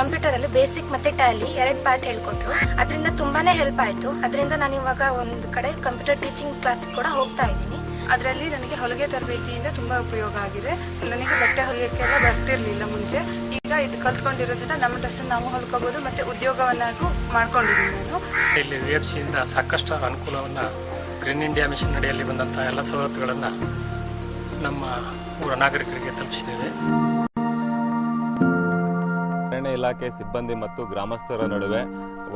ಕಂಪ್ಯೂಟರಲ್ಲಿ basic ಮತ್ತು Tally 2 part ಹೇಳ್ಕೊಟ್ರು. ಅದರಿಂದ ತುಂಬಾನೇ ಹೆಲ್ಪ್ ಆಯಿತು. ಅದರಿಂದ ನಾನು ಇವಾಗ ಒಂದು ಕಡೆ ಕಂಪ್ಯೂಟರ್ ಟೀಚಿಂಗ್ ಕ್ಲಾಸಿಗೆ ಕೂಡ ಹೋಗ್ತಾ ಇದ್ದೀನಿ. ಅದರಲ್ಲಿ ನನಗೆ ಹೊಲಿಗೆ ತರಬೇತಿಯಿಂದ ತುಂಬ ಉಪಯೋಗ ಆಗಿದೆ. ನನಗೆ ಬಟ್ಟೆ ಹೊಲಿಯೋಕ್ಕೆಲ್ಲ ಬರ್ತಿರ್ಲಿಲ್ಲ ಮುಂಚೆ. ಈಗ ಇದು ಕಲ್ತ್ಕೊಂಡಿರೋದ್ರಿಂದ ನಮ್ಮ ಡ್ರೆಸ್ಸನ್ನು ನಾವು ಹೊಲ್ಕೋಬೋದು ಮತ್ತು ಉದ್ಯೋಗವನ್ನಾಗೂ ಮಾಡ್ಕೊಂಡಿದ್ದೀನಿ ನಾನು. ಇಲ್ಲಿ UAFCಯಿಂದ ಸಾಕಷ್ಟು ಅನುಕೂಲವನ್ನು ಗ್ರೀನ್ ಇಂಡಿಯಾ ಮಿಷನ್ ಅಡಿಯಲ್ಲಿ ಬಂದಂಥ ಎಲ್ಲ ಸವಲತ್ತುಗಳನ್ನು ನಮ್ಮ ಊರ ನಾಗರಿಕರಿಗೆ ತಲುಪಿಸಿದ್ದೇವೆ. ಅರಣ್ಯ ಇಲಾಖೆ ಸಿಬ್ಬಂದಿ ಮತ್ತು ಗ್ರಾಮಸ್ಥರ ನಡುವೆ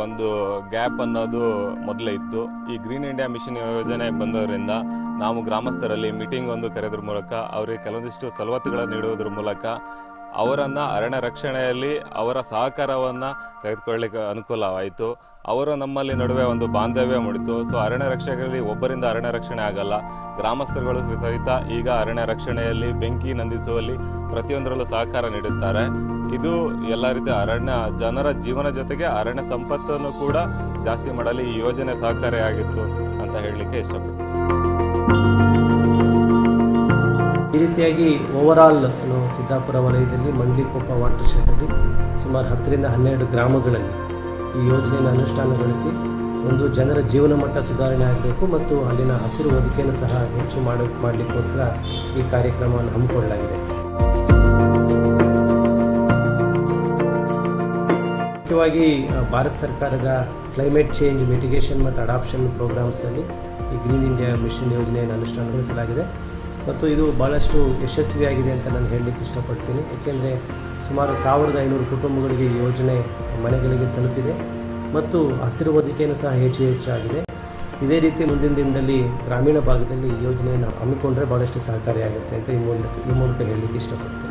ಒಂದು ಗ್ಯಾಪ್ ಅನ್ನೋದು ಮೊದಲೇ ಇತ್ತು. ಈ ಗ್ರೀನ್ ಇಂಡಿಯಾ ಮಿಷನ್ ಯೋಜನೆ ಬಂದವರಿಂದ ನಾವು ಗ್ರಾಮಸ್ಥರಲ್ಲಿ ಮೀಟಿಂಗ್ ಒಂದು ಕರೆಯೋದ್ರ ಮೂಲಕ ಅವರಿಗೆ ಕೆಲವೊಂದಿಷ್ಟು ಸವಲತ್ತುಗಳನ್ನು ನೀಡುವುದರ ಮೂಲಕ ಅವರನ್ನು ಅರಣ್ಯ ರಕ್ಷಣೆಯಲ್ಲಿ ಅವರ ಸಹಕಾರವನ್ನು ತೆಗೆದುಕೊಳ್ಳಲಿಕ್ಕೆ ಅನುಕೂಲವಾಯಿತು. ಅವರು ನಮ್ಮಲ್ಲಿ ನಡುವೆ ಒಂದು ಬಾಂಧವ್ಯ ಮೂಡಿತು. ಸೊ ಅರಣ್ಯ ರಕ್ಷಣೆಯಲ್ಲಿ ಒಬ್ಬರಿಂದ ಅರಣ್ಯ ರಕ್ಷಣೆ ಆಗಲ್ಲ, ಗ್ರಾಮಸ್ಥರುಗಳು ಸಹಿತ ಈಗ ಅರಣ್ಯ ರಕ್ಷಣೆಯಲ್ಲಿ ಬೆಂಕಿ ನಂದಿಸುವಲ್ಲಿ ಪ್ರತಿಯೊಂದರಲ್ಲೂ ಸಹಕಾರ ನೀಡುತ್ತಾರೆ. ಇದು ಎಲ್ಲ ರೀತಿಯ ಅರಣ್ಯ ಜನರ ಜೀವನ ಜೊತೆಗೆ ಅರಣ್ಯ ಸಂಪತ್ತನ್ನು ಕೂಡ ಜಾಸ್ತಿ ಮಾಡಲು ಈ ಯೋಜನೆ ಸಹಕಾರಿಯಾಗಿತ್ತು ಅಂತ ಹೇಳಲಿಕ್ಕೆ ಇಷ್ಟಪಡ್ತೀನಿ. ಈ ರೀತಿಯಾಗಿ ಓವರಾಲ್ ಸಿದ್ದಾಪುರ ವಲಯದಲ್ಲಿ ಮಂಡಿಕೊಪ್ಪ ವಾಟರ್ ಶೆಡ್ನಲ್ಲಿ ಸುಮಾರು 10ರಿಂದ 12 ಗ್ರಾಮಗಳಲ್ಲಿ ಈ ಯೋಜನೆಯನ್ನು ಅನುಷ್ಠಾನಗೊಳಿಸಿ ಒಂದು ಜನರ ಜೀವನ ಮಟ್ಟ ಸುಧಾರಣೆ ಆಗಬೇಕು ಮತ್ತು ಅಲ್ಲಿನ ಹಸಿರು ಹೊದಿಕೆಯನ್ನು ಸಹ ಹೆಚ್ಚು ಮಾಡಲಿಕ್ಕೋಸ್ಕರ ಈ ಕಾರ್ಯಕ್ರಮವನ್ನು ಹಮ್ಮಿಕೊಳ್ಳಲಾಗಿದೆ. ಮುಖ್ಯವಾಗಿ ಭಾರತ ಸರ್ಕಾರದ ಕ್ಲೈಮೇಟ್ ಚೇಂಜ್ ಮಿಟಿಗೇಷನ್ ಮತ್ತು ಅಡಾಪ್ಷನ್ ಪ್ರೋಗ್ರಾಮ್ಸಲ್ಲಿ ಈ ಗ್ರೀನ್ ಇಂಡಿಯಾ ಮಿಷನ್ ಯೋಜನೆಯನ್ನು ಅನುಷ್ಠಾನಗೊಳಿಸಲಾಗಿದೆ ಮತ್ತು ಇದು ಭಾಳಷ್ಟು ಯಶಸ್ವಿಯಾಗಿದೆ ಅಂತ ನಾನು ಹೇಳಲಿಕ್ಕೆ ಇಷ್ಟಪಡ್ತೀನಿ. ಏಕೆಂದರೆ ಸುಮಾರು 1500 ಕುಟುಂಬಗಳಿಗೆ ಈ ಯೋಜನೆ ಮನೆಗಳಿಗೆ ತಲುಪಿದೆ ಮತ್ತು ಹಸಿರು ಹೊದಿಕೆಯನ್ನು ಸಹ ಹೆಚ್ಚಾಗಿದೆ. ಇದೇ ರೀತಿ ಮುಂದಿನ ದಿನದಲ್ಲಿ ಗ್ರಾಮೀಣ ಭಾಗದಲ್ಲಿ ಈ ಯೋಜನೆಯನ್ನು ಹಮ್ಮಿಕೊಂಡ್ರೆ ಭಾಳಷ್ಟು ಸಹಕಾರಿಯಾಗುತ್ತೆ ಅಂತ ಈ ಮೂಲಕ ಹೇಳಲಿಕ್ಕೆ ಇಷ್ಟಪಡ್ತೀನಿ.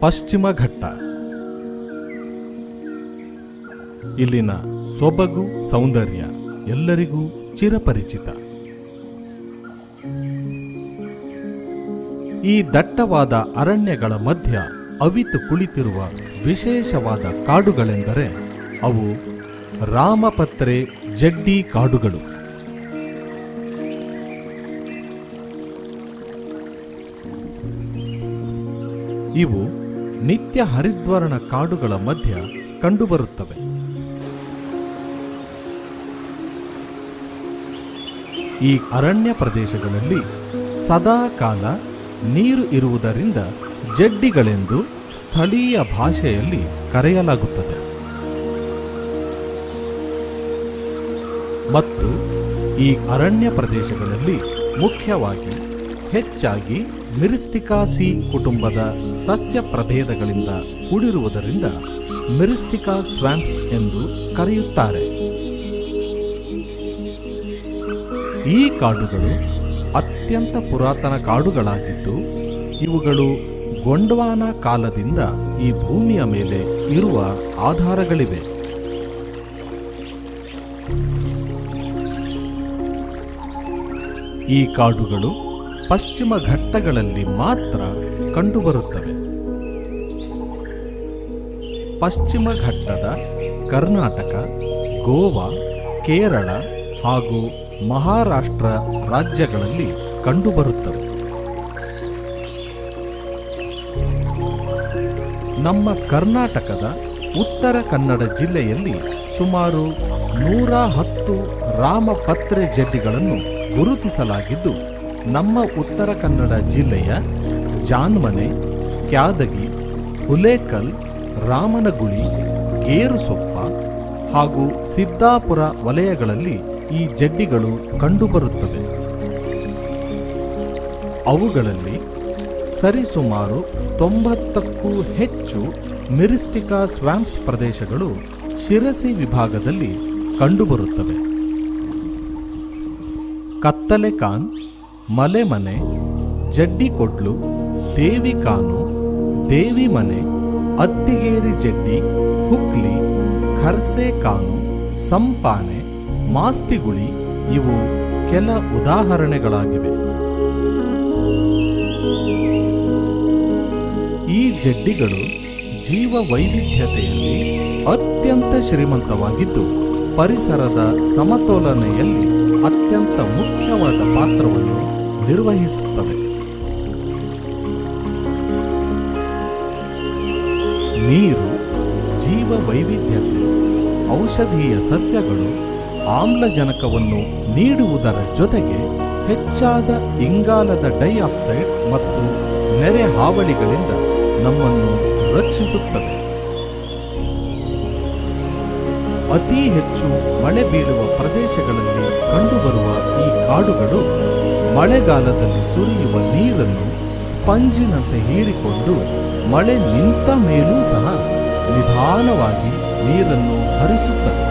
ಪಶ್ಚಿಮ ಘಟ್ಟ. ಇಲ್ಲಿನ ಸೊಬಗು ಸೌಂದರ್ಯ ಎಲ್ಲರಿಗೂ ಚಿರಪರಿಚಿತ. ಈ ದಟ್ಟವಾದ ಅರಣ್ಯಗಳ ಮಧ್ಯ ಅವಿತು ಕುಳಿತಿರುವ ವಿಶೇಷವಾದ ಕಾಡುಗಳೆಂದರೆ ಅವು ರಾಮಪತ್ರೆ ಜಡ್ಡಿ ಕಾಡುಗಳು. ಇವು ನಿತ್ಯ ಹರಿದ್ವರ್ಣ ಕಾಡುಗಳ ಮಧ್ಯ ಕಂಡುಬರುತ್ತವೆ. ಈ ಅರಣ್ಯ ಪ್ರದೇಶಗಳಲ್ಲಿ ಸದಾ ಕಾಲ ನೀರು ಇರುವುದರಿಂದ ಜಡ್ಡಿಗಳೆಂದು ಸ್ಥಳೀಯ ಭಾಷೆಯಲ್ಲಿ ಕರೆಯಲಾಗುತ್ತದೆ. ಮತ್ತು ಈ ಅರಣ್ಯ ಪ್ರದೇಶಗಳಲ್ಲಿ ಮುಖ್ಯವಾಗಿ ಹೆಚ್ಚಾಗಿ ಮಿರಿಸ್ಟಿಕಾಸಿ ಕುಟುಂಬದ ಸಸ್ಯ ಪ್ರಭೇದಗಳಿಂದ ಕೂಡಿರುವುದರಿಂದ ಮಿರಿಸ್ಟಿಕಾ ಸ್ವ್ಯಾಂಪ್ಸ್ ಎಂದು ಕರೆಯುತ್ತಾರೆ. ಈ ಕಾಡುಗಳು ಅತ್ಯಂತ ಪುರಾತನ ಕಾಡುಗಳಾಗಿದ್ದು ಇವುಗಳು ಗೊಂಡ್ವಾನ ಕಾಲದಿಂದ ಈ ಭೂಮಿಯ ಮೇಲೆ ಇರುವ ಆಧಾರಗಳಿವೆ. ಈ ಕಾಡುಗಳು ಪಶ್ಚಿಮ ಘಟ್ಟಗಳಲ್ಲಿ ಮಾತ್ರ ಕಂಡುಬರುತ್ತವೆ. ಪಶ್ಚಿಮ ಘಟ್ಟದ ಕರ್ನಾಟಕ, ಗೋವಾ, ಕೇರಳ ಹಾಗೂ ಮಹಾರಾಷ್ಟ್ರ ರಾಜ್ಯಗಳಲ್ಲಿ ಕಂಡುಬರುತ್ತವೆ. ನಮ್ಮ ಕರ್ನಾಟಕದ ಉತ್ತರ ಕನ್ನಡ ಜಿಲ್ಲೆಯಲ್ಲಿ ಸುಮಾರು 110 ರಾಮಪತ್ರೆ ಜಡ್ಡಿಗಳನ್ನು ಗುರುತಿಸಲಾಗಿದ್ದು, ನಮ್ಮ ಉತ್ತರ ಕನ್ನಡ ಜಿಲ್ಲೆಯ ಜಾನ್ಮನೆ, ಕ್ಯಾದಗಿ, ಹುಲೇಕಲ್, ರಾಮನಗುಳಿ, ಗೇರುಸೊಪ್ಪ ಹಾಗೂ ಸಿದ್ದಾಪುರ ವಲಯಗಳಲ್ಲಿ ಈ ಜಡ್ಡಿಗಳು ಕಂಡುಬರುತ್ತವೆ. ಅವುಗಳಲ್ಲಿ ಸರಿಸುಮಾರು 90ಕ್ಕೂ ಹೆಚ್ಚು ಮಿರಿಸ್ಟಿಕಾ ಸ್ವ್ಯಾಂಪ್ಸ್ ಪ್ರದೇಶಗಳು ಶಿರಸಿ ವಿಭಾಗದಲ್ಲಿ ಕಂಡುಬರುತ್ತವೆ. ಕತ್ತಲೆಕಾನ್, ಮಲೆಮನೆ, ಜಡ್ಡಿಕೊಡ್ಲು, ದೇವಿಕಾನು, ದೇವಿಮನೆ, ಅತ್ತಿಗೇರಿ ಜಡ್ಡಿ, ಹುಕ್ಲಿ, ಖರ್ಸೆಕಾನು, ಸಂಪಾನೆ, ಮಾಸ್ತಿಗುಳಿ ಇವು ಕೆಲ ಉದಾಹರಣೆಗಳಾಗಿವೆ. ಈ ಜಡ್ಡಿಗಳು ಜೀವ ವೈವಿಧ್ಯತೆಯಲ್ಲಿ ಅತ್ಯಂತ ಶ್ರೀಮಂತವಾಗಿದ್ದು ಪರಿಸರದ ಸಮತೋಲನೆಯಲ್ಲಿ ಅತ್ಯಂತ ಮುಖ್ಯವಾದ ಪಾತ್ರವನ್ನು ನಿರ್ವಹಿಸುತ್ತವೆ. ನೀರು, ಜೀವ ವೈವಿಧ್ಯತೆ, ಔಷಧೀಯ ಸಸ್ಯಗಳು ಆಮ್ಲಜನಕವನ್ನು ನೀಡುವುದರ ಜೊತೆಗೆ ಹೆಚ್ಚಾದ ಇಂಗಾಲದ ಡೈಆಕ್ಸೈಡ್ ಮತ್ತು ನೆರೆ ಹಾವಳಿಗಳಿಂದ ನಮ್ಮನ್ನು ರಕ್ಷಿಸುತ್ತದೆ. ಅತಿ ಹೆಚ್ಚು ಮಳೆ ಬೀಳುವ ಪ್ರದೇಶಗಳಲ್ಲಿ ಕಂಡುಬರುವ ಈ ಕಾಡುಗಳು ಮಳೆಗಾಲದಲ್ಲಿ ಸುರಿಯುವ ನೀರನ್ನು ಸ್ಪಂಜಿನಂತೆ ಹೀರಿಕೊಂಡು ಮಳೆ ನಿಂತ ಮೇಲೂ ಸಹ ನಿಧಾನವಾಗಿ ನೀರನ್ನು ಹರಿಸುತ್ತದೆ.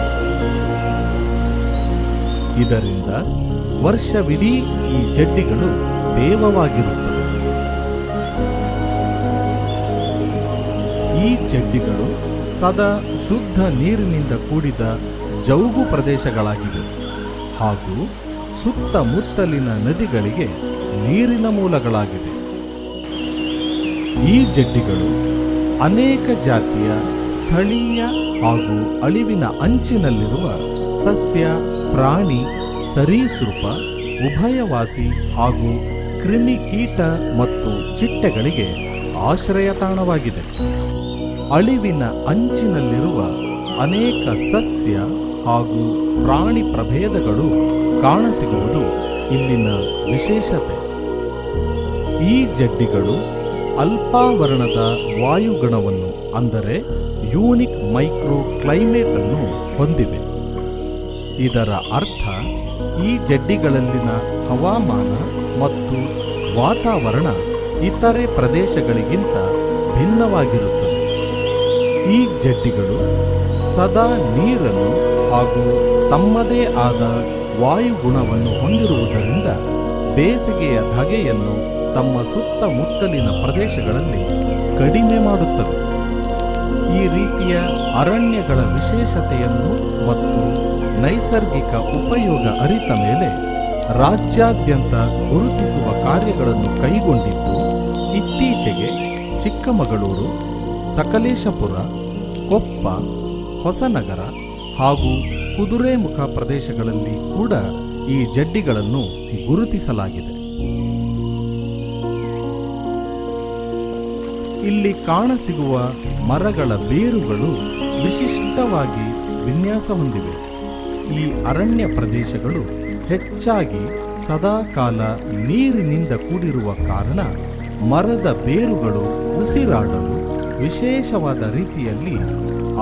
ಇದರಿಂದ ವರ್ಷವಿಡೀ ಈ ಜಡ್ಡಿಗಳು ತೇವವಾಗಿರುತ್ತವೆ. ಈ ಜಡ್ಡಿಗಳು ಸದಾ ಶುದ್ಧ ನೀರಿನಿಂದ ಕೂಡಿದ ಜೌಗು ಪ್ರದೇಶಗಳಾಗಿವೆ ಹಾಗೂ ಸುತ್ತಮುತ್ತಲಿನ ನದಿಗಳಿಗೆ ನೀರಿನ ಮೂಲಗಳಾಗಿವೆ. ಈ ಜಡ್ಡಿಗಳು ಅನೇಕ ಜಾತಿಯ ಸ್ಥಳೀಯ ಹಾಗೂ ಅಳಿವಿನ ಅಂಚಿನಲ್ಲಿರುವ ಸಸ್ಯ, ಪ್ರಾಣಿ, ಸರೀಸೃಪ, ಉಭಯವಾಸಿ ಹಾಗೂ ಕ್ರಿಮಿಕೀಟ ಮತ್ತು ಚಿಟ್ಟೆಗಳಿಗೆ ಆಶ್ರಯ ತಾಣವಾಗಿದೆ. ಅಳಿವಿನ ಅಂಚಿನಲ್ಲಿರುವ ಅನೇಕ ಸಸ್ಯ ಹಾಗೂ ಪ್ರಾಣಿ ಪ್ರಭೇದಗಳು ಕಾಣಸಿಗುವುದು ಇಲ್ಲಿನ ವಿಶೇಷತೆ. ಈ ಜಡ್ಡಿಗಳು ಅಲ್ಪಾವರಣದ ವಾಯುಗುಣವನ್ನು ಅಂದರೆ ಯೂನಿಕ್ ಮೈಕ್ರೋ ಕ್ಲೈಮೇಟ್ ಅನ್ನು ಹೊಂದಿವೆ. ಇದರ ಅರ್ಥ ಈ ಜಡ್ಡಿಗಳಲ್ಲಿನ ಹವಾಮಾನ ಮತ್ತು ವಾತಾವರಣ ಇತರೆ ಪ್ರದೇಶಗಳಿಗಿಂತ ಭಿನ್ನವಾಗಿರುತ್ತದೆ. ಈ ಜಡ್ಡಿಗಳು ಸದಾ ನೀರನ್ನು ಹಾಗೂ ತಮ್ಮದೇ ಆದ ವಾಯುಗುಣವನ್ನು ಹೊಂದಿರುವುದರಿಂದ ಬೇಸಿಗೆಯ ಧಗೆಯನ್ನು ತಮ್ಮ ಸುತ್ತಮುತ್ತಲಿನ ಪ್ರದೇಶಗಳಲ್ಲಿ ಕಡಿಮೆ ಮಾಡುತ್ತವೆ. ಈ ರೀತಿಯ ಅರಣ್ಯಗಳ ವಿಶೇಷತೆಯನ್ನು ಮತ್ತು ನೈಸರ್ಗಿಕ ಉಪಯೋಗ ಅರಿತ ಮೇಲೆ ರಾಜ್ಯಾದ್ಯಂತ ಗುರುತಿಸುವ ಕಾರ್ಯಗಳನ್ನು ಕೈಗೊಂಡಿದ್ದು ಇತ್ತೀಚೆಗೆ ಚಿಕ್ಕಮಗಳೂರು, ಸಕಲೇಶಪುರ, ಕೊಪ್ಪ, ಹೊಸನಗರ ಹಾಗೂ ಕುದುರೆಮುಖ ಪ್ರದೇಶಗಳಲ್ಲಿ ಕೂಡ ಈ ಜಡ್ಡಿಗಳನ್ನು ಗುರುತಿಸಲಾಗಿದೆ. ಇಲ್ಲಿ ಕಾಣಸಿಗುವ ಮರಗಳ ಬೇರುಗಳು ವಿಶಿಷ್ಟವಾಗಿ ವಿನ್ಯಾಸ ಹೊಂದಿವೆ. ಈ ಅರಣ್ಯ ಪ್ರದೇಶಗಳು ಹೆಚ್ಚಾಗಿ ಸದಾಕಾಲ ನೀರಿನಿಂದ ಕೂಡಿರುವ ಕಾರಣ ಮರದ ಬೇರುಗಳು ಉಸಿರಾಡಲು ವಿಶೇಷವಾದ ರೀತಿಯಲ್ಲಿ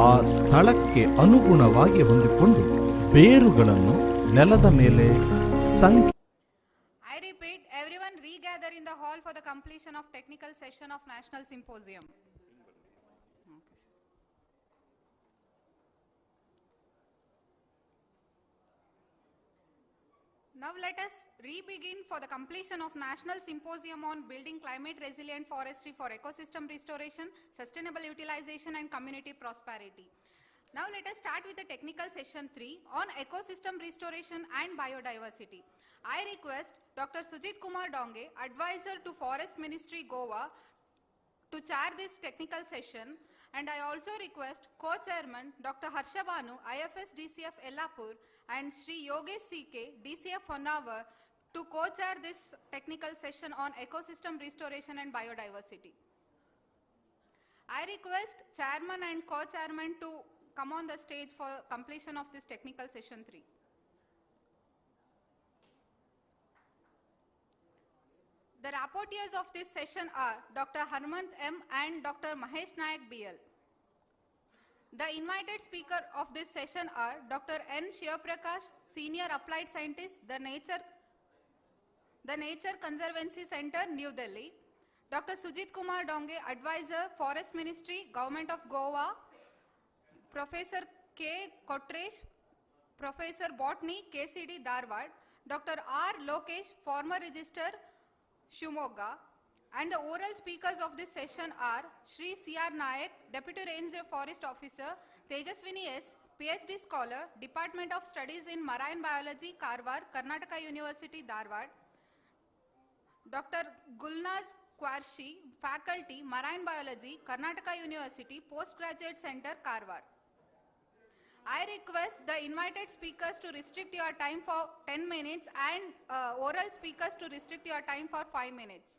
ಆ ಸ್ಥಳಕ್ಕೆ ಅನುಗುಣವಾಗಿ ಹೊಂದಿಕೊಂಡು ಬೇರುಗಳನ್ನು ನೆಲದ ಮೇಲೆ I repeat, everyone regather in the hall for the completion of technical session of National Symposium. Now let us re-begin for the completion of National Symposium on Building Climate Resilient Forestry for Ecosystem Restoration, Sustainable Utilization and Community Prosperity. Now let us start with the technical session 3 on ecosystem restoration and biodiversity. I request Dr. Sujit Kumar Donge, Advisor to Forest Ministry Goa, to chair this technical session, and I also request Co-Chairman Dr. Harshabhanu, IFS DCF Ellapur, and Sri Yogesh CK, DCF Honavar, to co-chair this technical session on ecosystem restoration and biodiversity. I request Chairman and Co-Chairman to come on the stage for completion of this technical session 3. The rapporteurs of this session are Dr. Harmant M. and Dr. Mahesh Nayak BL. The invited speaker of this session are Dr. N. Shivaprakash, Senior Applied Scientist, the Nature Conservancy Center, New Delhi. Dr. Sujit Kumar Donge, Advisor, Forest Ministry, Government of Goa. Professor K. Kotresh, Professor Botany, KCD, Dharwad. Dr. R. Lokesh, former Register, Shumoga. And the oral speakers of this session are Shri C.R. Nayak, Deputy Ranger Forest Officer, Tejaswini S., PhD Scholar, Department of Studies in Marine Biology, Karwar, Karnataka University, Dharwad. Dr. Gulnaz Kwarshi, Faculty, Marine Biology, Karnataka University, Postgraduate Center, Karwar. I request the invited speakers to restrict your time for 10 minutes and oral speakers to restrict your time for 5 minutes.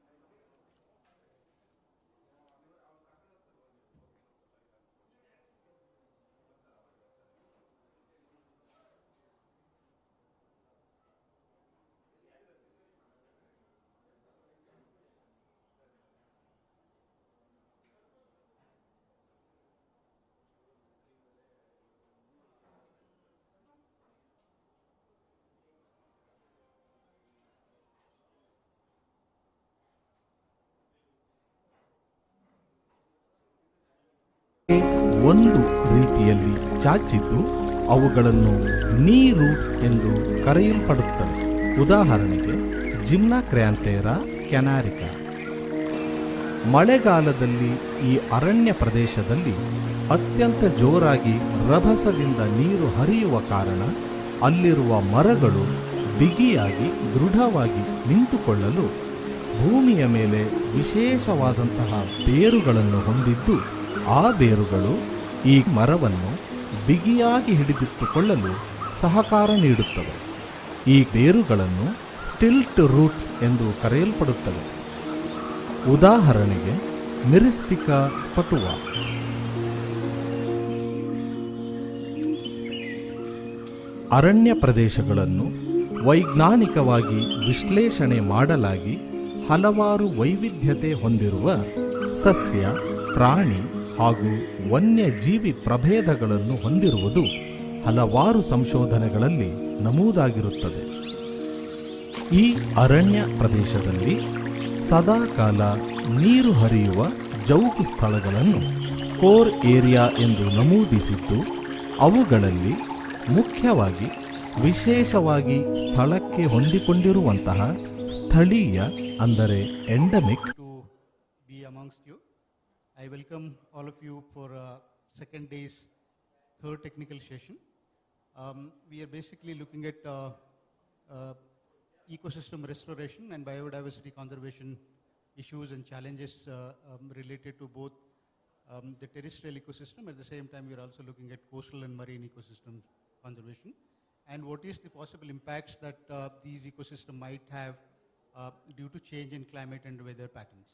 ಒಂದು ರೀತಿಯಲ್ಲಿ ಚಾಚಿದ್ದು ಅವುಗಳನ್ನು ನೀ roots ಎಂದು ಕರೆಯಲ್ಪಡುತ್ತವೆ. ಉದಾಹರಣೆಗೆ ಜಿಮ್ನಾ ಕ್ರ್ಯಾಂಥೇರಾ ಕ್ಯಾನಾರಿಕಾ. ಮಳೆಗಾಲದಲ್ಲಿ ಈ ಅರಣ್ಯ ಪ್ರದೇಶದಲ್ಲಿ ಅತ್ಯಂತ ಜೋರಾಗಿ ರಭಸದಿಂದ ನೀರು ಹರಿಯುವ ಕಾರಣ ಅಲ್ಲಿರುವ ಮರಗಳು ಬಿಗಿಯಾಗಿ ದೃಢವಾಗಿ ನಿಂತುಕೊಳ್ಳಲು ಭೂಮಿಯ ಮೇಲೆ ವಿಶೇಷವಾದಂತಹ ಬೇರುಗಳನ್ನು ಹೊಂದಿದ್ದು ಆ ಬೇರುಗಳು ಈ ಮರವನ್ನು ಬಿಗಿಯಾಗಿ ಹಿಡಿದಿಟ್ಟುಕೊಳ್ಳಲು ಸಹಕಾರ ನೀಡುತ್ತವೆ. ಈ ಬೇರುಗಳನ್ನು ಸ್ಟಿಲ್ಟ್ ರೂಟ್ಸ್ ಎಂದು ಕರೆಯಲ್ಪಡುತ್ತವೆ. ಉದಾಹರಣೆಗೆ ಮಿರಿಸ್ಟಿಕಾ ಫಟುವಾ. ಅರಣ್ಯ ಪ್ರದೇಶಗಳನ್ನು ವೈಜ್ಞಾನಿಕವಾಗಿ ವಿಶ್ಲೇಷಣೆ ಮಾಡಲಾಗಿ ಹಲವಾರು ವೈವಿಧ್ಯತೆ ಹೊಂದಿರುವ ಸಸ್ಯ, ಪ್ರಾಣಿ ಹಾಗೂ ವನ್ಯಜೀವಿ ಪ್ರಭೇದಗಳನ್ನು ಹೊಂದಿರುವುದು ಹಲವಾರು ಸಂಶೋಧನೆಗಳಲ್ಲಿ ನಮೂದಾಗಿರುತ್ತದೆ. ಈ ಅರಣ್ಯ ಪ್ರದೇಶದಲ್ಲಿ ಸದಾಕಾಲ ನೀರು ಹರಿಯುವ ಜೌಗು ಸ್ಥಳಗಳನ್ನು ಕೋರ್ ಏರಿಯಾ ಎಂದು ನಮೂದಿಸಿದ್ದು, ಅವುಗಳಲ್ಲಿ ಮುಖ್ಯವಾಗಿ ವಿಶೇಷವಾಗಿ ಸ್ಥಳಕ್ಕೆ ಹೊಂದಿಕೊಂಡಿರುವಂತಹ ಸ್ಥಳೀಯ ಅಂದರೆ endemic. I welcome all of you for second day's third technical session. We are basically looking at ecosystem restoration and biodiversity conservation issues and challenges related to both the terrestrial ecosystem. At the same time, we are also looking at coastal and marine ecosystem conservation and what is the possible impacts that these ecosystems might have due to change in climate and weather patterns.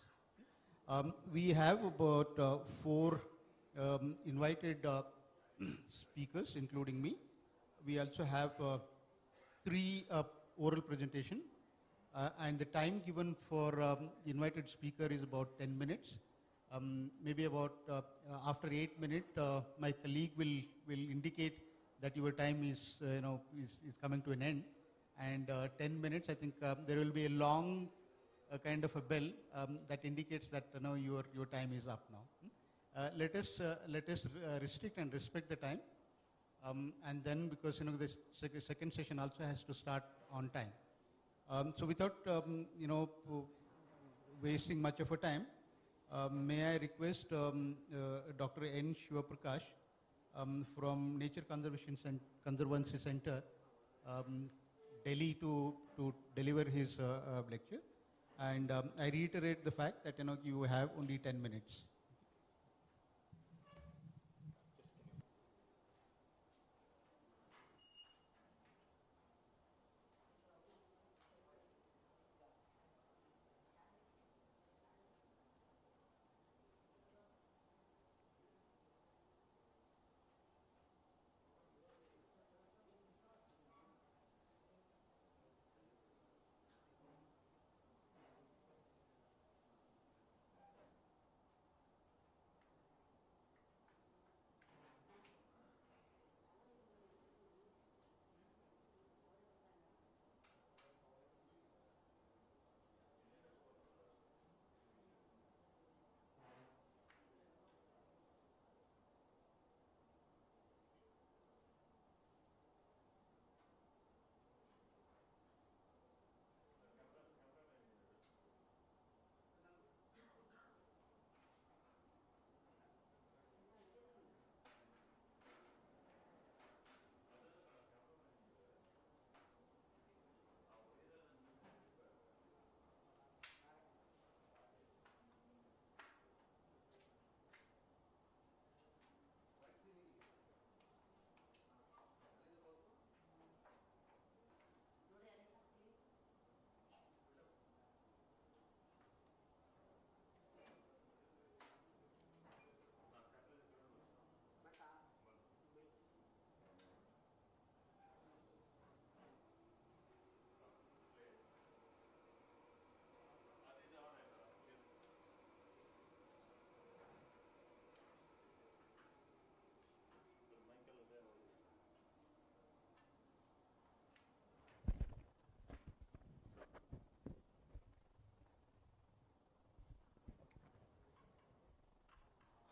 We have about 4 invited speakers, including me. We also have 3 oral presentation And the time given for invited speaker is about 10 minutes. Maybe about after 8 minutes, my colleague will indicate that your time is, is coming to an end. And 10 minutes, I think there will be a long kind of a bell that indicates that your time is up now. Let us restrict and respect the time. And then, because the second session also has to start on time. So without wasting much of a time, may I request Dr. N. Shivaprakash from Nature Conservancy Center, Delhi, to deliver his lecture. And I reiterate the fact that you have only 10 minutes.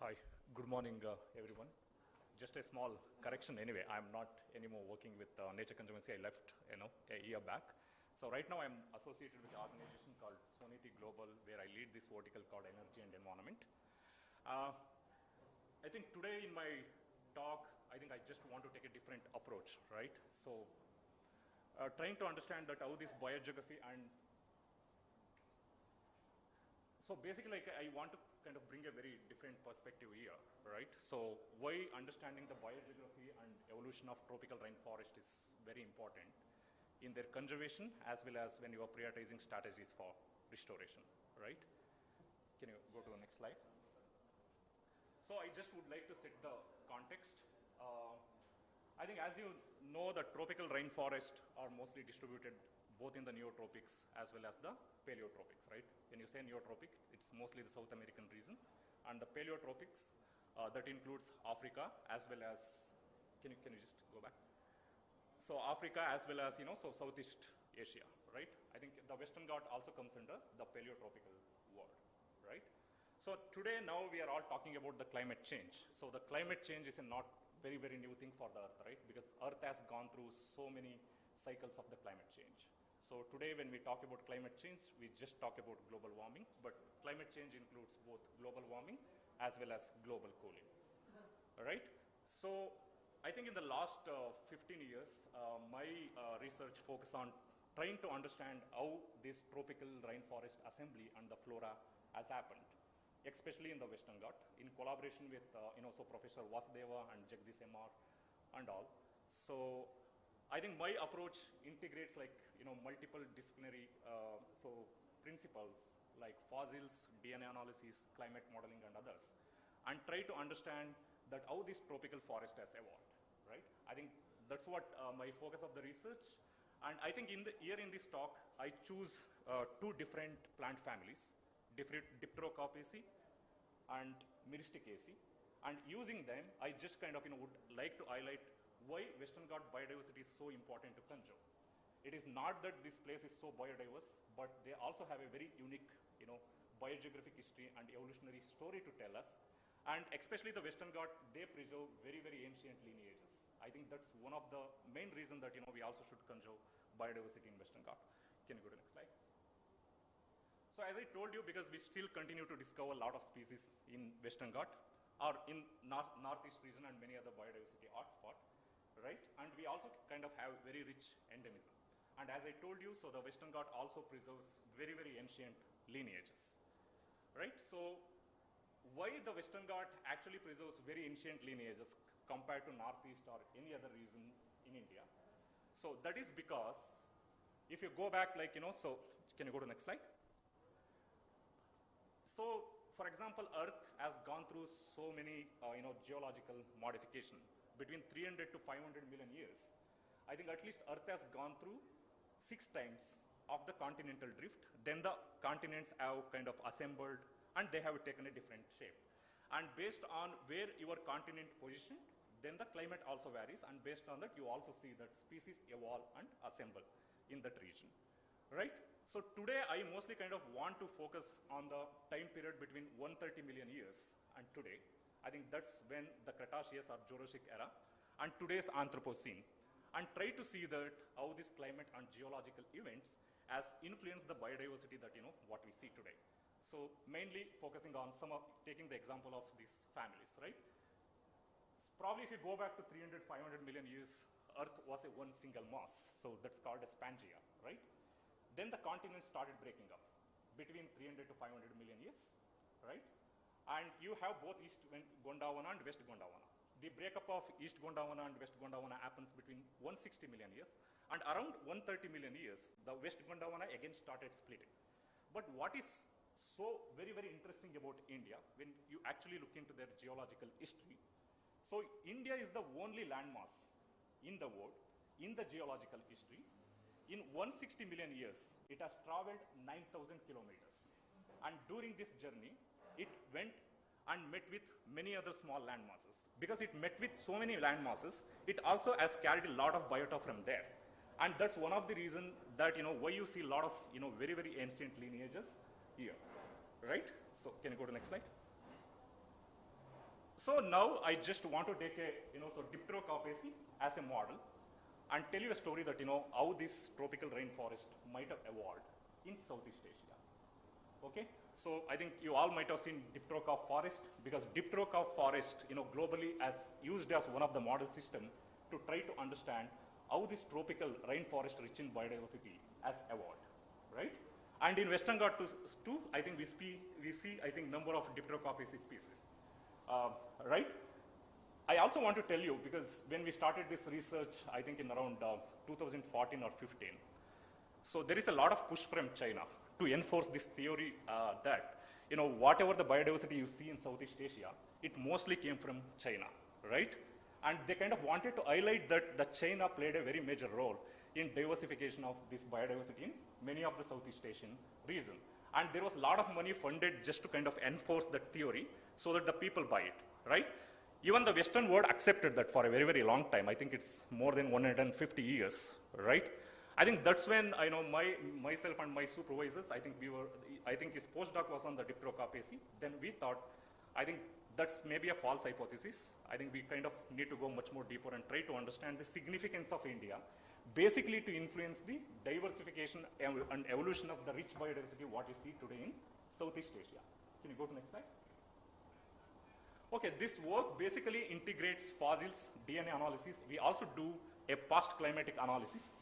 Hi, good morning, everyone. Just a small correction anyway. I'm not anymore working with Nature Conservancy. I left, a year back. So right now I'm associated with an organization called Soniti Global, where I lead this vertical called Energy and Environment. I think today in my talk, I think I just want to take a different approach, right? So trying to understand that how this biogeography and so basically, I want to kind of bring a very different perspective here, right? So why understanding the biogeography and evolution of tropical rainforest is very important in their conservation as well as when you are prioritizing strategies for restoration, right? Can you go to the next slide? So I just would like to set the context. I think as you know, the tropical rainforests are mostly distributed both in the neotropics as well as the paleotropics, right? When you say neotropic, it's mostly the South American region. And the paleotropics, that includes Africa as well as, can you just go back? So Africa as well as, so Southeast Asia, right? I think the Western Ghat also comes under the paleotropical world, right? So today now we are all talking about the climate change. So the climate change is a not very, very new thing for the Earth, right? Because Earth has gone through so many cycles of the climate change. So today when we talk about climate change, we just talk about global warming, but climate change includes both global warming as well as global cooling, all right? So I think in the last 15 years, my research focused on trying to understand how this tropical rainforest assembly and the flora has happened, especially in the Western Ghat, in collaboration with, so Professor Vasudeva and Jagdish MR and all. So I think my approach integrates multiple disciplinary principles like fossils, DNA analysis, climate modeling and others, and try to understand that how this tropical forest has evolved, right? I think that's what my focus of the research, And I think in this talk, I choose two different plant families, Dipterocarpaceae and Myristicaceae. And using them, I just kind of would like to highlight why Western Ghat biodiversity is so important to conserve. It is not that this place is so biodiverse, but they also have a very unique, biogeographic history and evolutionary story to tell us. And especially the Western Ghat, they preserve very, very ancient lineages. I think that's one of the main reasons that we also should conserve biodiversity in Western Ghat. Can you go to the next slide? So as I told you, because we still continue to discover a lot of species in Western Ghat or in northeast region and many other biodiversity hotspot, right? And we also kind of have very rich endemism. And as I told you, so the Western Ghat also preserves very, very ancient lineages, right? So why the Western Ghat actually preserves very ancient lineages compared to Northeast or any other regions in India? So that is because if you go back so can you go to the next slide? So for example, Earth has gone through so many geological modification between 300 to 500 million years. I think at least Earth has gone through 6 times of the continental drift. Then the continents have kind of assembled and they have taken a different shape. And based on where your continent positioned, then the climate also varies, and based on that you also see that species evolve and assemble in that region, right? So today I mostly kind of want to focus on the time period between 130 million years and today. I think that's when the Cretaceous or Jurassic era and today's Anthropocene, and try to see that how this climate and geological events has influenced the biodiversity that what we see today. So mainly focusing on taking the example of these families, right? Probably if you go back to 300, 500 million years, Earth was a one single mass. So that's called as Pangea, right? Then the continents started breaking up between 300 to 500 million years, right? And you have both East Gondwana and West Gondwana. The breakup of East Gondwana and West Gondwana happens between 160 million years, and around 130 million years, the West Gondwana again started splitting. But what is so very, very interesting about India, when you actually look into their geological history, so India is the only landmass in the world, in the geological history, in 160 million years, it has traveled 9,000 kilometers. And during this journey, it went and met with many other small landmasses. Because it met with so many landmasses, it also has carried a lot of biota from there. And that's one of the reasons that, why you see a lot of, very, very ancient lineages here, right? So can you go to the next slide? So now I just want to take a, Dipterocarpaceae as a model and tell you a story that, how this tropical rainforest might have evolved in Southeast Asia. Okay? So I think you all might have seen Dipterocarp forest, because Dipterocarp forest, globally as used as one of the model system to try to understand how this tropical rainforest rich in biodiversity has evolved, right? And in Western Ghat too, I think we see, I think, number of Dipterocarpaceae species, right? I also want to tell you, because when we started this research, I think in around 2014 or 15, so there is a lot of push from China to enforce this theory that, whatever the biodiversity you see in Southeast Asia, it mostly came from China, right? And they kind of wanted to highlight that the China played a very major role in diversification of this biodiversity in many of the Southeast Asian region. And there was a lot of money funded just to kind of enforce that theory so that the people buy it, right? Even the Western world accepted that for a very, very long time. I think it's more than 150 years, right? I think that's when myself and my supervisors, I think his postdoc was on the Dipterocarpaceae. Then we thought, I think that's maybe a false hypothesis. I think we kind of need to go much more deeper and try to understand the significance of India, basically to influence the diversification and evolution of the rich biodiversity what you see today in Southeast Asia. Can you go to the next slide? Okay, this work basically integrates fossils, DNA analysis. We also do a past climatic analysis,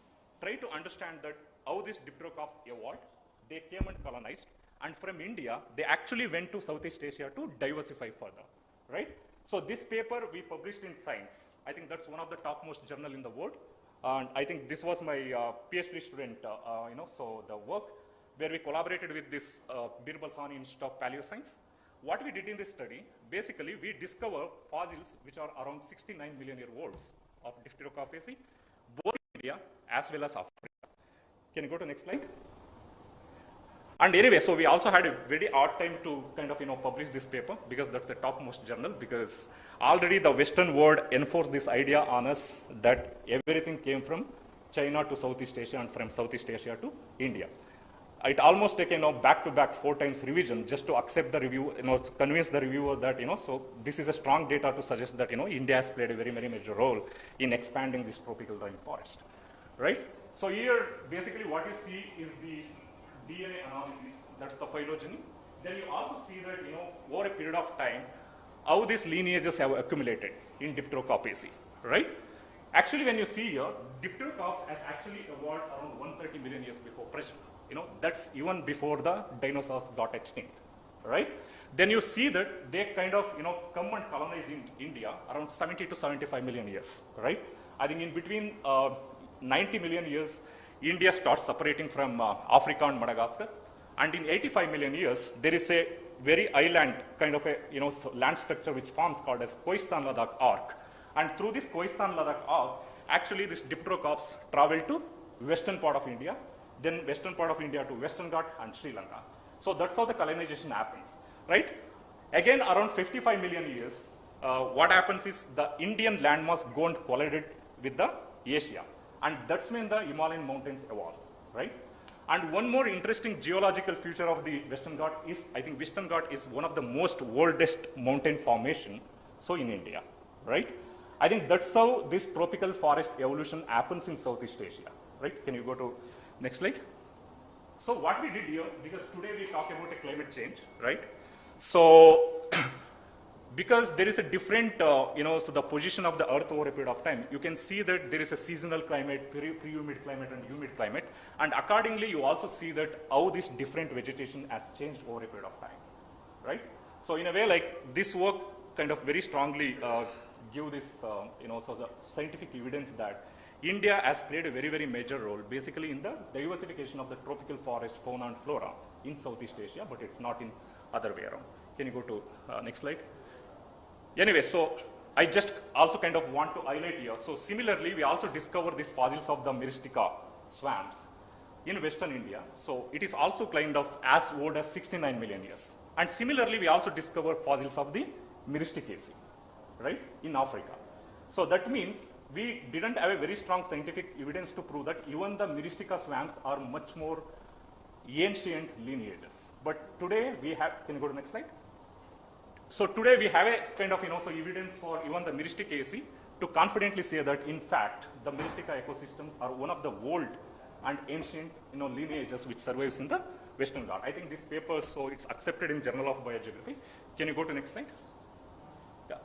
try to understand that how these Dipterocarps evolved. They came and colonized, and from India, they actually went to Southeast Asia to diversify further, right? So this paper we published in Science. I think that's one of the topmost journal in the world. And I think this was my PhD student, so the work where we collaborated with this Birbal Sahni Institute of Paleoscience. What we did in this study, basically we discovered fossils which are around 69 million year olds of Dipterocarpaceae, both in India as well as Africa. Can you go to next slide? And anyway, so we also had a very hard time to kind of, publish this paper because that's the topmost journal, because already the Western world enforced this idea on us that everything came from China to Southeast Asia and from Southeast Asia to India. It almost taken back-to-back 4 times revision just to accept the review, to convince the reviewer that, so this is a strong data to suggest that, India has played a very, very major role in expanding this tropical rainforest, right? So here, basically what you see is the DNA analysis, that's the phylogeny. Then you also see that, over a period of time, how these lineages have accumulated in Dipterocarpaceae, right? Actually, when you see here, Dipterocarps has actually evolved around 130 million years before present. That's even before the dinosaurs got extinct, right? Then you see that they kind of, come and colonize in India around 70 to 75 million years, right? I think in between 90 million years, India starts separating from Africa and Madagascar. And in 85 million years, there is a very island kind of a, land structure which forms called as Kohistan-Ladakh arc. And through this Kohistan-Ladakh arc, actually this Dipterocarps traveled to western part of India, then western part of India to Western Ghat and Sri Lanka. So that's how the colonization happens, right? Again, around 55 million years, what happens is the Indian landmass go and collided with the Asia. And that's when the Himalayan mountains evolved, right? And one more interesting geological feature of the Western Ghat is, I think Western Ghat is one of the most oldest mountain formation, so in India, right? I think that's how this tropical forest evolution happens in Southeast Asia, right? Can you go to next slide? So what we did here, because today we talk about a climate change, right? So because there is a different, so the position of the earth over a period of time, you can see that there is a seasonal climate, pre-humid climate and humid climate. And accordingly, you also see that how this different vegetation has changed over a period of time, right? So in a way, like this work kind of very strongly give this, so the scientific evidence that India has played a very, very major role basically in the diversification of the tropical forest fauna and flora in Southeast Asia, but it's not in other way around. Can you go to next slide? Anyway, so I just also kind of want to highlight here. So similarly, we also discovered these fossils of the Myristica swamps in Western India. So it is also kind of as old as 69 million years. And similarly, we also discovered fossils of the Myristicaceae, right, in Africa. So that means we didn't have a very strong scientific evidence to prove that even the Myristica swamps are much more ancient lineages. But today we have, can you go to the next slide? So today we have a kind of, so evidence for even the Myristicaceae to confidently say that in fact, the Myristica ecosystems are one of the old and ancient, lineages which survives in the Western Ghat. I think this paper, so it's accepted in Journal of Biogeography. Can you go to next slide? Yeah.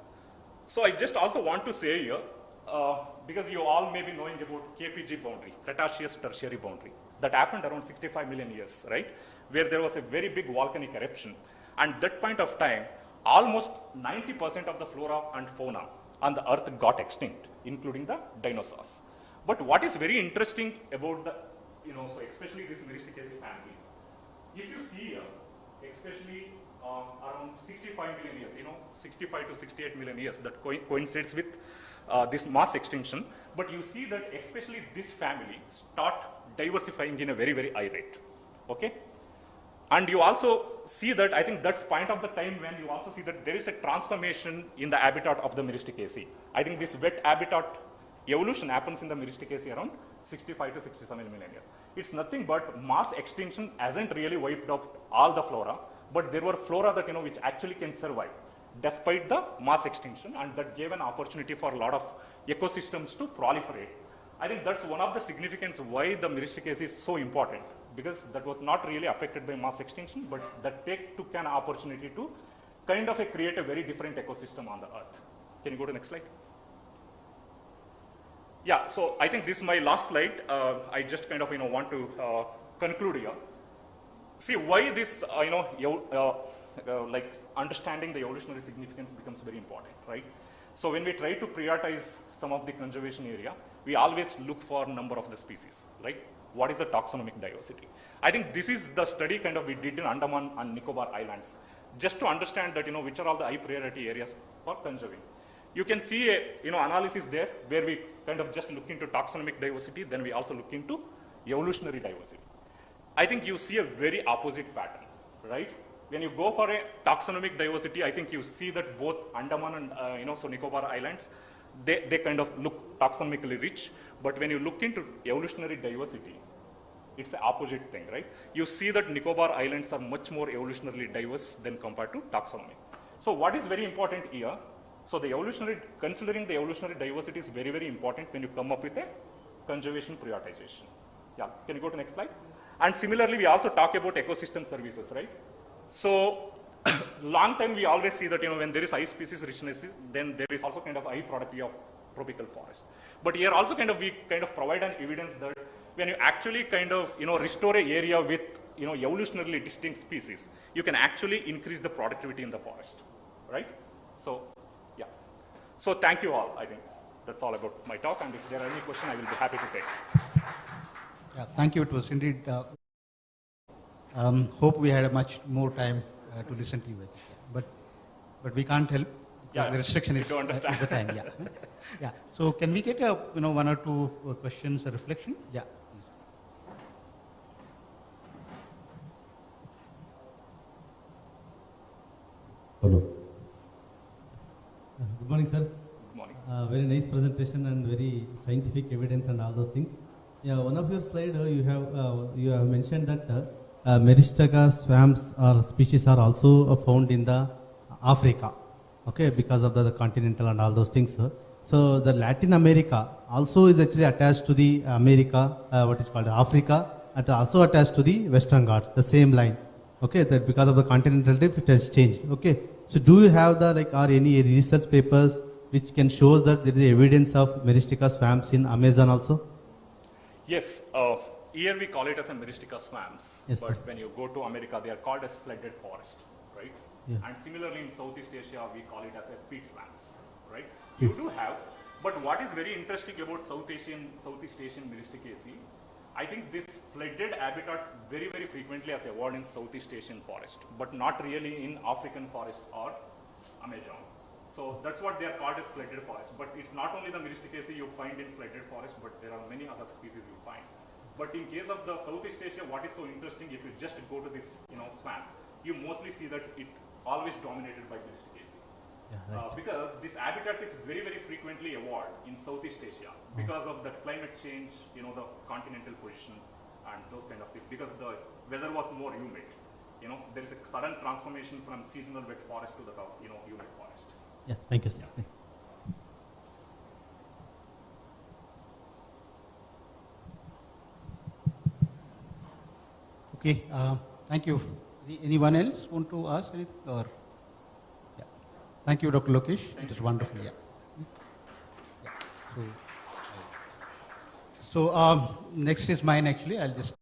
So I just also want to say here, because you all may be knowing about KPG boundary, Cretaceous Tertiary boundary, that happened around 65 million years, right? Where there was a very big volcanic eruption. And that point of time, almost 90% of the flora and fauna on the earth got extinct, including the dinosaurs. But what is very interesting about the, so especially this Myristicaceae family, if you see here, especially around 65 million years, 65 to 68 million years, that coincides with this mass extinction. But you see that especially this family start diversifying in a very, very high rate, okay? And you also see that, I think that's point of the time when you also see that there is a transformation in the habitat of the Myristicaceae. I think this wet habitat evolution happens in the Myristicaceae around 65 to 67 million years. It's nothing but mass extinction hasn't really wiped out all the flora, but there were flora that, which actually can survive despite the mass extinction, and that gave an opportunity for a lot of ecosystems to proliferate. I think that's one of the significance why the Myristicaceae is so important, because that was not really affected by mass extinction, but that took an opportunity to kind of create a very different ecosystem on the earth. Can you go to the next slide? Yeah, so I think this is my last slide. I just kind of, want to conclude here. See why this, like understanding the evolutionary significance becomes very important, right? So when we try to prioritize some of the conservation area, we always look for number of the species, right? What is the taxonomic diversity? I think this is the study kind of we did in Andaman and Nicobar Islands, just to understand that, which are all the high priority areas for conserving. You can see a analysis there where we kind of just look into taxonomic diversity, then we also look into evolutionary diversity. I think you see a very opposite pattern, right? When you go for a taxonomic diversity, I think you see that both Andaman and so Nicobar Islands, they kind of look taxonomically rich. But when you look into evolutionary diversity, it's the opposite thing, right? You see that Nicobar Islands are much more evolutionarily diverse than compared to taxonomy. So what is very important here? So considering the evolutionary diversity is very, very important when you come up with a conservation prioritization. Yeah, can you go to next slide? And similarly, we also talk about ecosystem services, right? So long time we always see that when there is high species richness, then there is also kind of high productivity of tropical forest. But here also we provide an evidence that when you actually restore an area with evolutionarily distinct species, you can actually increase the productivity in the forest, right? So yeah. So thank you all. I think that's all about my talk. And if there are any questions, I will be happy to take. Yeah, thank you. It was indeed. Hope we had a much more time to listen to you. But we can't help. Yeah, the restriction is the time. Yeah. Yeah. So can we get one or two questions or reflection? Yeah. Please. Hello. Good morning, sir. Good morning. Very nice presentation and very scientific evidence and all those things. Yeah, one of your slide you have mentioned that Meristaka swamps or species are also found in the Africa, okay, because of the continental and all those things. So the Latin America also is actually attached to the America, what is called Africa, and also attached to the Western Ghats, the same line. Okay, that because of the continental drift it has changed. Okay, so do you have or any research papers which can show that there is evidence of Meristica swamps in Amazon also? Yes, here we call it as a Meristica swamps, yes, but sir. when you go to America, they are called as flooded forest, right? Yeah. And similarly in Southeast Asia, we call it as a peat swamps, right? You do have, but what is very interesting about Southeast Asian Meristicaceae, I think this flooded habitat very, very frequently has evolved in Southeast Asian forest, but not really in African forest or Amazon. So that's what they are called as flooded forest. But it's not only the Meristicaceae you find in flooded forest, but there are many other species you find. But in case of the Southeast Asia, what is so interesting, if you just go to this swamp, you mostly see that it always dominated by Meristicaceae. Yeah, right. Because this habitat is very, very frequently evolved in Southeast Asia because of the climate change, the continental position and those kind of things. Because the weather was more humid, there is a sudden transformation from seasonal wet forest to the humid forest. Yeah, thank you, sir. Yeah. Okay. Thank you. Anyone else want to ask anything? Or yeah. Thank you, Dr. Lokesh. It was wonderful. Yeah. Yeah. So next is mine. Actually, I'll just.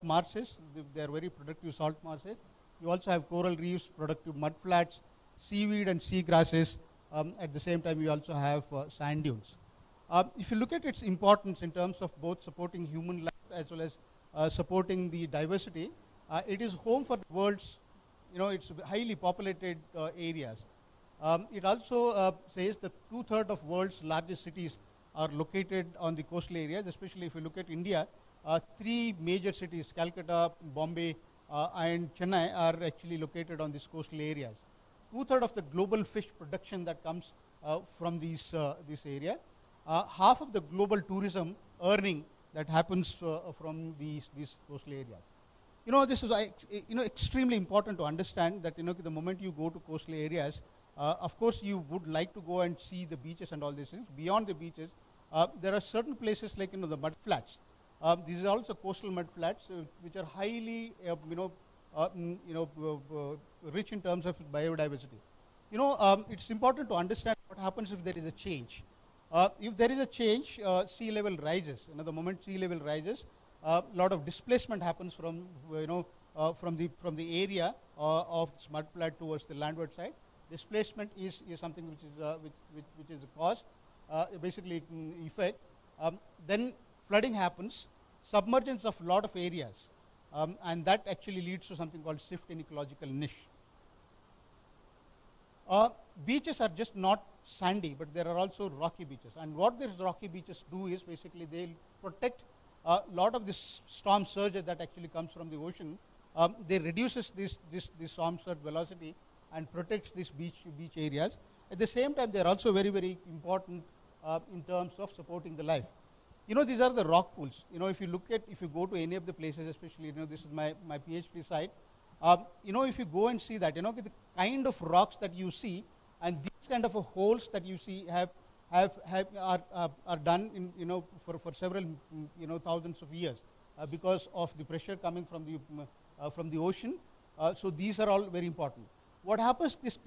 marshes, they are very productive salt marshes. You also have coral reefs, productive mud flats, seaweed and sea grasses. At the same time, you also have sand dunes. If you look at its importance in terms of both supporting human life as well as supporting the diversity, it is home for the world's, it's highly populated areas. It also says that 2/3 of world's largest cities are located on the coastal areas, especially if you look at India. 3 major cities, Calcutta, Bombay, and Chennai, are actually located on these coastal areas. 2/3 of the global fish production that comes from this area. Half of the global tourism earning that happens from these coastal areas. This is extremely important to understand that the moment you go to coastal areas, of course you would like to go and see the beaches and all these things. Beyond the beaches, there are certain places like the mud flats. These are also coastal mud flats, which are highly rich in terms of biodiversity. It's important to understand what happens if there is a change. If there is a change, sea level rises. The moment sea level rises, a lot of displacement happens from from the area of this mud flat towards the landward side. Displacement is something which is a cause, basically effect. Then flooding happens, submergence of lot of areas, and that actually leads to something called shift in ecological niche. Beaches are just not sandy, but there are also rocky beaches. And what these rocky beaches do is basically they protect a lot of this storm surge that actually comes from the ocean. They reduces this storm surge velocity and protects these beach areas. At the same time, they are also very, very important in terms of supporting the life. These are the rock pools. If you go to any of the places, especially, this is my PhD site. If you go and see that, the kind of rocks that you see and these kind of holes that you see are done in for several thousands of years because of the pressure coming from the ocean. So these are all very important. What happens? These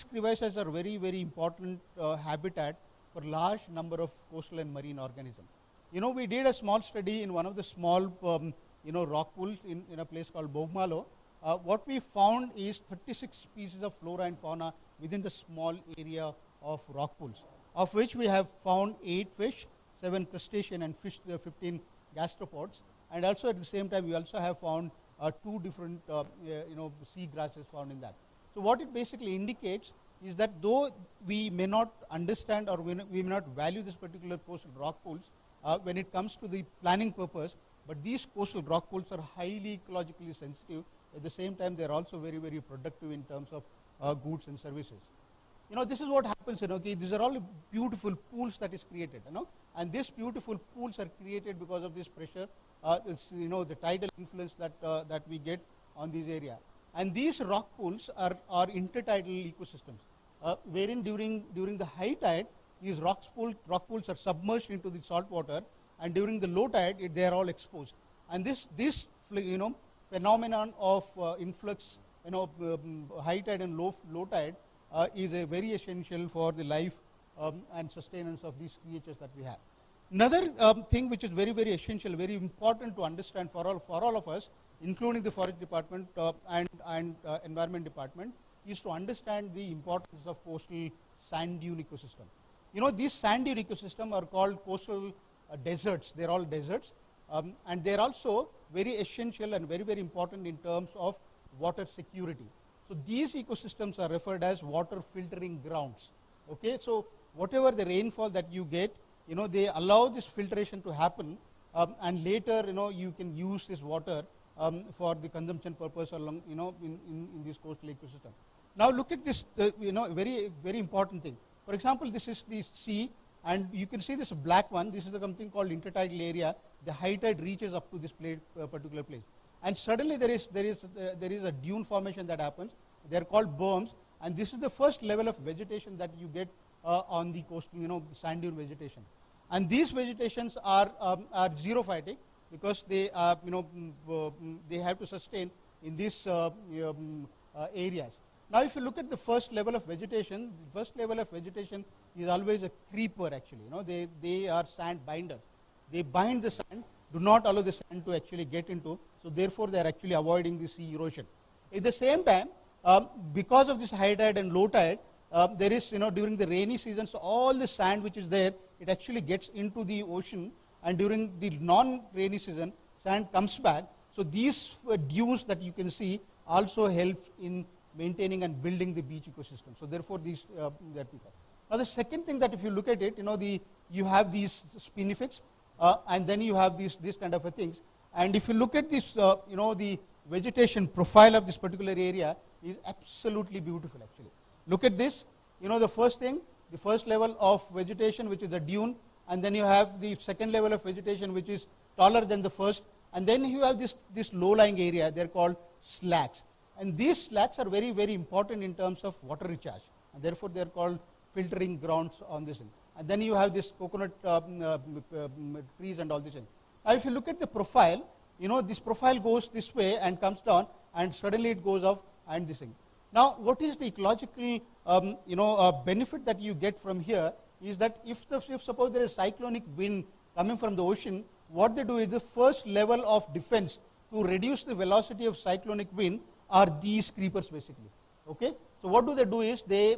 crevices are very, very important habitat for large number of coastal and marine organisms. We did a small study in one of the small rock pools in a place called Bogmalo. What we found is 36 species of flora and fauna within the small area of rock pools, of which we have found 8 fish, 7 crustacean, and 15 gastropods. And also at the same time, we also have found 2 different sea grasses found in that. So what it basically indicates is that though we may not understand or we may not value this particular coastal rock pools when it comes to the planning purpose, but these coastal rock pools are highly ecologically sensitive. At the same time, they are also very, very productive in terms of goods and services. This is what happens. These are all beautiful pools that is created. And these beautiful pools are created because of this pressure. It's the tidal influence that we get on this area. And these rock pools are intertidal ecosystems, wherein during the high tide, these rock pools are submerged into the salt water, and during the low tide, they are all exposed. And this phenomenon of influx, high tide and low tide is a very essential for the life and sustenance of these creatures that we have. Another thing which is very, very essential, very important to understand for all of us, including the Forest Department and Environment Department, is to understand the importance of coastal sand dune ecosystem. These sand dune ecosystem are called coastal deserts. They're all deserts, and they're also very essential and very, very important in terms of water security. So these ecosystems are referred as water filtering grounds. Okay, so whatever the rainfall that you get, they allow this filtration to happen, and later, you can use this water for the consumption purpose along, in this coastal ecosystem. Now look at this, very, very important thing. For example, this is the sea, and you can see this black one. This is something called intertidal area. The high tide reaches up to this particular place, and suddenly there is a dune formation that happens. They are called berms, and this is the first level of vegetation that you get on the coast, the sand dune vegetation. And these vegetations are xerophytic because they they have to sustain in these areas. Now, if you look at the first level of vegetation, the first level of vegetation is always a creeper. Actually, they are sand binders. They bind the sand, do not allow the sand to actually get into, so therefore they are actually avoiding the sea erosion. At the same time, because of this high tide and low tide, there is, during the rainy season, so all the sand which is there, it actually gets into the ocean, and during the non-rainy season, sand comes back. So these dunes that you can see also help in maintaining and building the beach ecosystem. So therefore, these that we have. Now the second thing that if you look at it, you have these spinifex, and then you have these kind of things. And if you look at this, the vegetation profile of this particular area is absolutely beautiful actually. Look at this, the first thing, the first level of vegetation, which is a dune, and then you have the second level of vegetation, which is taller than the first, and then you have this low-lying area, they're called slags. And these slags are very, very important in terms of water recharge, and therefore they're called filtering grounds on this thing. And then you have this coconut trees and all this thing. Now if you look at the profile, this profile goes this way and comes down, and suddenly it goes off and this thing. Now what is the ecological benefit that you get from here is that if suppose there is cyclonic wind coming from the ocean, what they do is the first level of defense to reduce the velocity of cyclonic wind are these creepers basically. Okay, so what do they do is they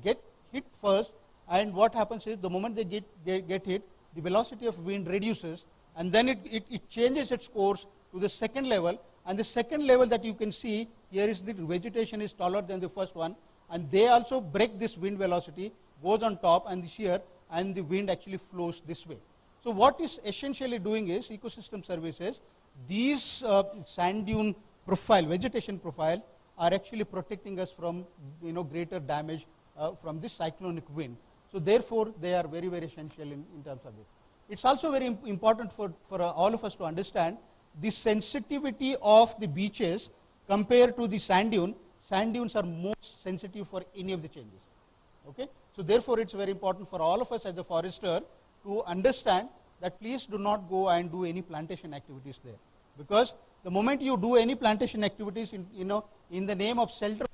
get hit first, and what happens is the moment they get hit, the velocity of wind reduces, and then it changes its course to the second level, and the second level that you can see here is the vegetation is taller than the first one, and they also break this wind velocity, goes on top and shear, and the wind actually flows this way. So what is essentially doing is ecosystem services, these sand dune profile, vegetation profile, are actually protecting us from greater damage from this cyclonic wind. So therefore they are very, very essential in terms of it. It's also very important for all of us to understand the sensitivity of the beaches compared to the sand dune. Sand dunes are most sensitive for any of the changes. Okay? So therefore it's very important for all of us as a forester to understand that please do not go and do any plantation activities there, because the moment you do any plantation activities in the name of shelter,